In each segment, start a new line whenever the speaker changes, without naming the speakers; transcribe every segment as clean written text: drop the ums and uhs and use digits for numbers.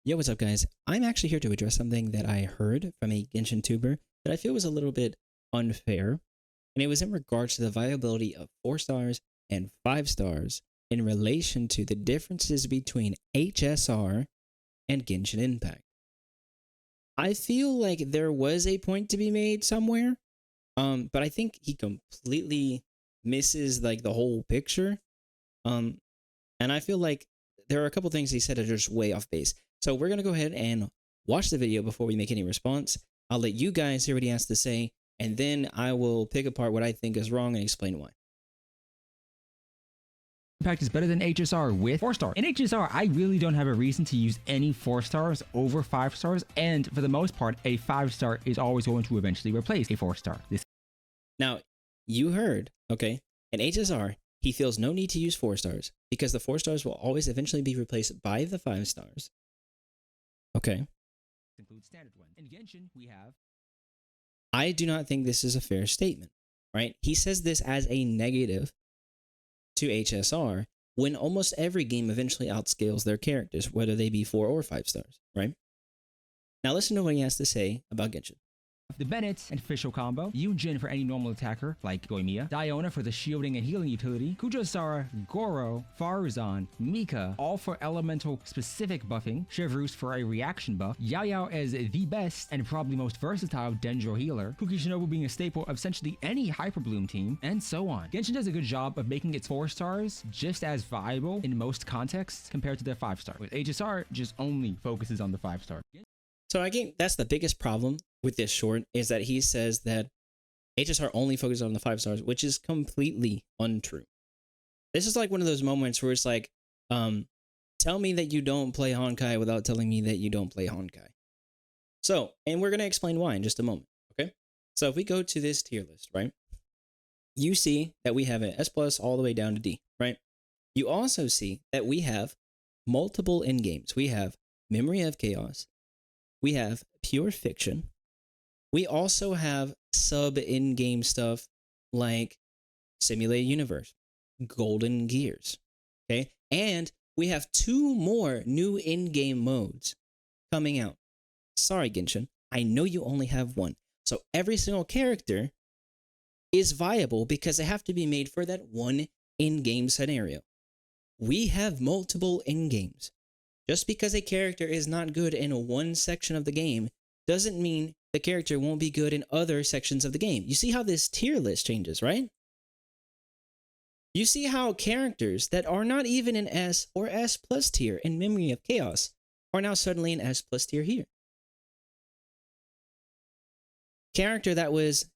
Yo, what's up, guys? I'm actually here to address something that I heard from a Genshin tuber that I feel was a little bit unfair, and it was in regards to the viability of 4 stars and 5 stars in relation to the differences between HSR and Genshin Impact. I feel like there was a point to be made somewhere, but I think he completely misses like the whole picture. And I feel like there are a couple things he said that are just way off base. So we're going to go ahead and watch the video before we make any response. I'll let you guys hear what he has to say, and then I will pick apart what I think is wrong and explain why.
Impact is better than HSR with 4 stars. In HSR, I really don't have a reason to use any 4 stars over 5 stars, and for the most part, a 5 star is always going to eventually replace a 4 star.
Now, you heard, okay, in HSR, he feels no need to use 4 stars because the 4 stars will always eventually be replaced by the 5 stars. Okay.
Includes standard ones. In Genshin, we have.
I do not think this is a fair statement, right? He says this as a negative to HSR when almost every game eventually outscales their characters, whether they be 4 or 5 stars, right? Now listen to what he has to say about Genshin.
The Bennett and Fischl combo, Yujin for any normal attacker like Goimiya, Diona for the shielding and healing utility, Kujosara, Goro, Farazan, Mika, all for elemental specific buffing, Chevreuse for a reaction buff, Yall as the best and probably most versatile Dendro healer, Kukishinobu being a staple of essentially any Hyperbloom team, and so on. Genshin does a good job of making its 4 stars just as viable in most contexts compared to their 5 star, with HSR just only focuses on the 5 star.
So I think that's the biggest problem with this short is that he says that HSR only focuses on the 5 stars, which is completely untrue. This is like one of those moments where it's like, tell me that you don't play Honkai without telling me that you don't play Honkai. So, and we're going to explain why in just a moment, okay? So if we go to this tier list, right? You see that we have an S plus all the way down to D, right? You also see that we have multiple endgames. We have Memory of Chaos. We have Pure Fiction. We also have sub-in-game stuff like Simulated Universe, Golden Gears, okay? And we have 2 more new in-game modes coming out. Sorry, Genshin, I know you only have 1. So every single character is viable because they have to be made for that one in-game scenario. We have multiple in-games. Just because a character is not good in one section of the game doesn't mean the character won't be good in other sections of the game. You see how this tier list changes, right? You see how characters that are not even an S or S plus tier in Memory of Chaos are now suddenly an S plus tier here. Character that was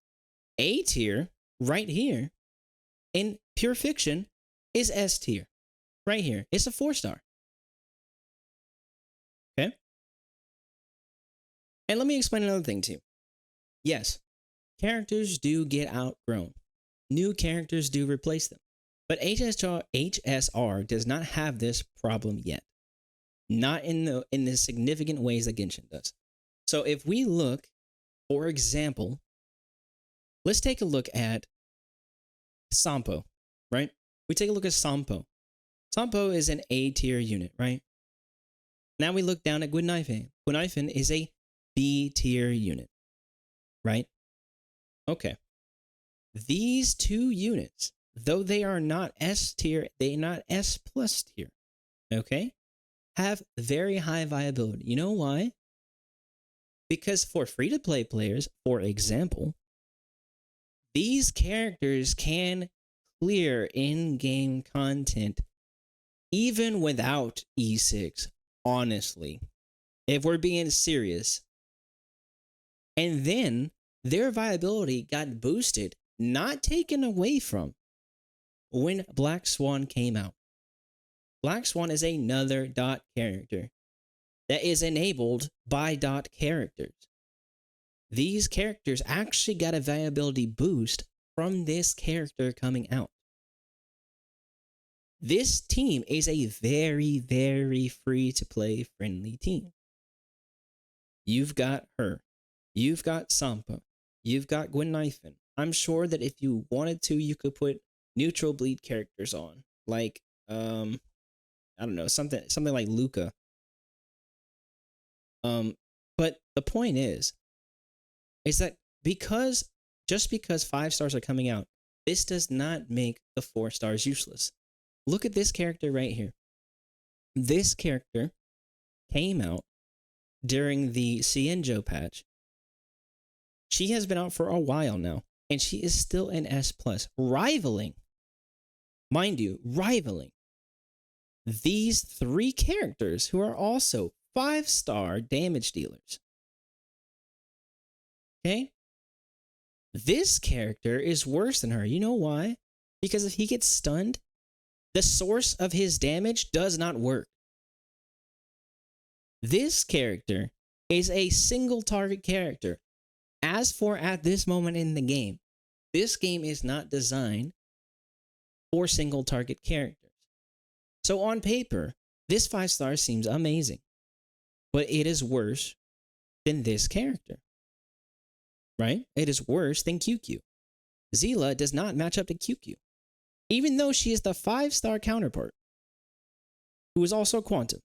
A tier right here in Pure Fiction is S tier right here. It's a 4 star. Okay? And let me explain another thing to you. Yes, characters do get outgrown. New characters do replace them. But HSR does not have this problem yet. Not in the significant ways that Genshin does. So if we look, for example, let's take a look at Sampo, right? We take a look at Sampo. Sampo is an A tier unit, right? Now we look down at Guinaifen. Guinaifen is a B tier unit, right? Okay. These 2 units, though they are not S tier, they're not S plus tier, okay, have very high viability. You know why? Because for free-to-play players, for example, these characters can clear in-game content even without E6. Honestly, if we're being serious. And then their viability got boosted, not taken away from, when Black Swan came out. Black Swan is another dot character that is enabled by dot characters. These characters actually got a viability boost from this character coming out. This team is a very, very free-to-play friendly team. You've got her. You've got Sampo. You've got Guinaifen. I'm sure that if you wanted to, you could put neutral bleed characters on. Like, I don't know, something like Luca. But the point is that just because 5 stars are coming out, this does not make the 4 stars useless. Look at this character right here. This character came out during the Cienjo patch. She has been out for a while now, and she is still an S+, rivaling, mind you, rivaling these 3 characters who are also 5-star damage dealers. Okay? This character is worse than her. You know why? Because if he gets stunned, the source of his damage does not work. This character is a single target character. As for at this moment in the game, this game is not designed for single target characters. So on paper, this 5 stars seems amazing, but it is worse than this character, right? It is worse than QQ. Zila does not match up to QQ, even though she is the 5-star counterpart, who is also Quantum.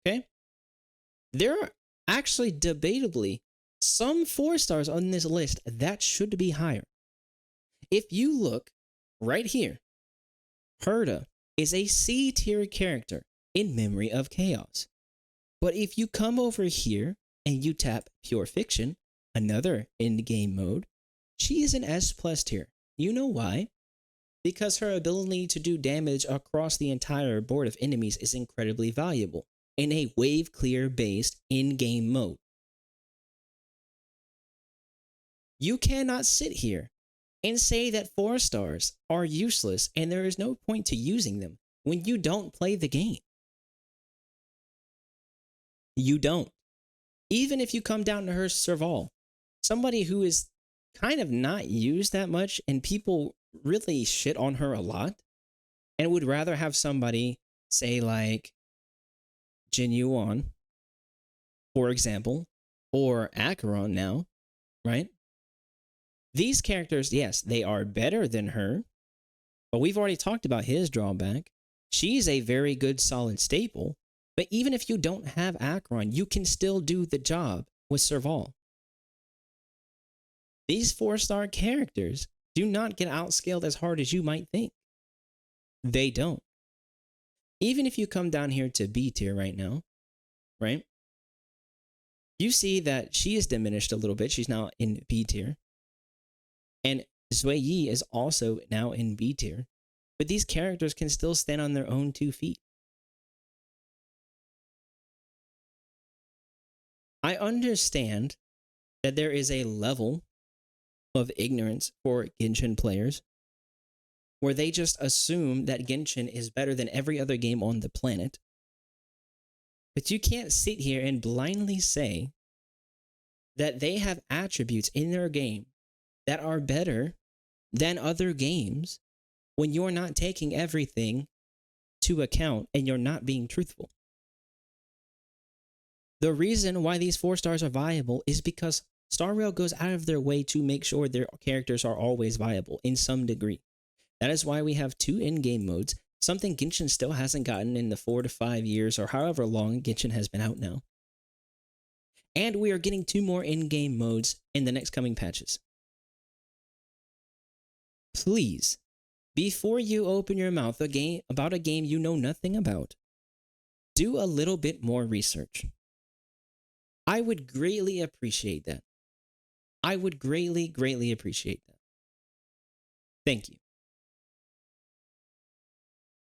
Okay? There are actually debatably some 4 stars on this list that should be higher. If you look right here, Herta is a C tier character in Memory of Chaos. But if you come over here and you tap Pure Fiction, another in-game mode, she is an S+ tier. You know why? Because her ability to do damage across the entire board of enemies is incredibly valuable in a wave clear based in-game mode. You cannot sit here and say that 4 stars are useless and there is no point to using them when you don't play the game. You don't. Even if you come down to her Serval, somebody who is kind of not used that much and people really shit on her a lot and would rather have somebody say like Jin Yuan, for example, or Acheron now, right? These characters, yes, they are better than her, but we've already talked about his drawback. She's a very good solid staple, but even if you don't have Acheron, you can still do the job with Serval. These 4-star characters do not get outscaled as hard as you might think. They don't. Even if you come down here to B tier right now, right? You see that she is diminished a little bit. She's now in B tier. And Zui Yi is also now in B tier. But these characters can still stand on their own 2 feet. I understand that there is a level of ignorance for Genshin players where they just assume that Genshin is better than every other game on the planet. But you can't sit here and blindly say that they have attributes in their game that are better than other games when you're not taking everything to account and you're not being truthful. The reason why these 4 stars are viable is because Star Rail goes out of their way to make sure their characters are always viable in some degree. That is why we have 2 in-game modes, something Genshin still hasn't gotten in the 4 to 5 years or however long Genshin has been out now. And we are getting 2 more in-game modes in the next coming patches. Please, before you open your mouth about a game you know nothing about, do a little bit more research. I would greatly appreciate that. I would greatly, greatly appreciate that. Thank you.